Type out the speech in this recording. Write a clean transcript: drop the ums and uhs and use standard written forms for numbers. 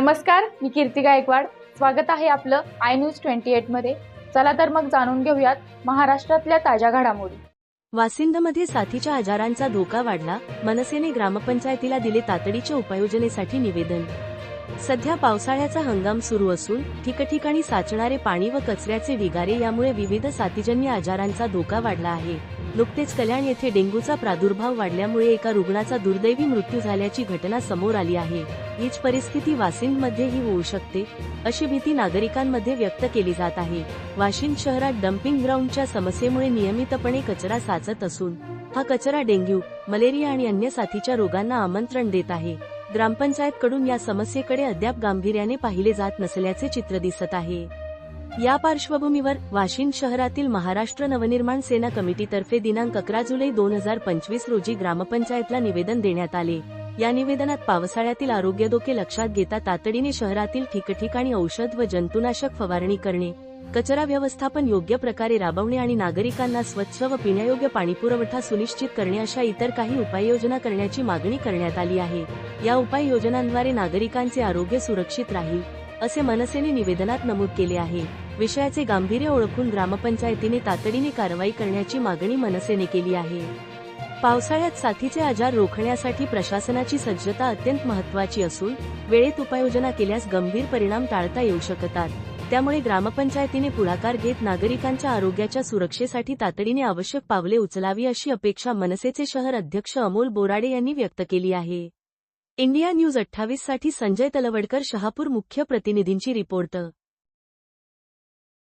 नमस्कार, मी कीर्ती गायकवाड. स्वागत आहे आपलं आय न्यूज 28 मध्ये. चला तर मग जाणून घेऊयात महाराष्ट्रातल्या ताज्या घडामोडी. वासिंदमध्ये साथीच्या आजारांचा धोका वाढला. मनसेने ग्रामपंचायतीला दिले तातडीच्या उपाययोजनेसाठी निवेदन. सध्या पावसाळ्याचा हंगाम सुरू असून ठिकठिकाणी साचणारे पाणी व कचऱ्याचे ढिगारे यामुळे विविध साथीजन्य आजारांचा धोका वाढला आहे. नुकतेच कल्याण येथे डेंग्यूचा प्रादुर्भाव वाढल्यामुळे एका रुग्णाचा दुर्दैवी मृत्यू झाल्याची घटना समोर आली आहे. हीच परिस्थिती वासिंदमध्येही होऊ शकते अशी भीती नागरिकांमध्ये व्यक्त केली जात आहे. वाशिंद शहरात डम्पिंग ग्राउंडच्या समस्येमुळे नियमितपणे कचरा साचत असून हा कचरा डेंग्यू, मलेरिया आणि अन्य साथीच्या रोगांना आमंत्रण देत आहे. ग्रामपंचायतकडून या समस्येकडे अद्याप गांभीर्याने पाहिले जात नसल्याचे चित्र दिसत आहे. या पार्श्वभूमीवर वाशिंद शहरातील महाराष्ट्र नवनिर्माण सेना कमिटीतर्फे दिनांक 11 जुलै 2025 रोजी ग्रामपंचायतला निवेदन देण्यात आले. या निवेदनात पावसाळ्यातील आरोग्य धोके लक्षात घेता तातडीने शहरातील ठिकठिकाणी औषध व जंतुनाशक फवारणी करणे, कचरा व्यवस्थापन योग्य प्रकारे राबवणे आणि नागरिकांना स्वच्छ व पिण्यायोग्य पाणीपुरवठा सुनिश्चित करणे अशा इतर काही उपाययोजना करण्याची मागणी करण्यात आली आहे. या उपाययोजनांद्वारे नागरिकांचे आरोग्य सुरक्षित राहील असे मनसेने निवेदनात नमूद केले आहे. विषयाचे गांभीर्य ओळखून ग्रामपंचायतीने तातडीने कारवाई करण्याची मागणी मनसेने केली आहे. पावसाळ्यात साथीचे आजार रोखण्यासाठी प्रशासनाची सज्जता अत्यंत महत्त्वाची असून वेळेत उपाययोजना केल्यास गंभीर परिणाम टाळता येऊ शकतात. त्यामुळे ग्रामपंचायतीने पुढाकार घेत नागरिकांच्या आरोग्याच्या सुरक्षेसाठी तातडीने आवश्यक पावले उचलावी अशी अपेक्षा मनसेचे शहर अध्यक्ष अमोल बोराडे यांनी व्यक्त केली आहे. इंडिया न्यूज 28 साठी संजय तलवडकर, शहापूर. मुख्य प्रतिनिधींची रिपोर्ट.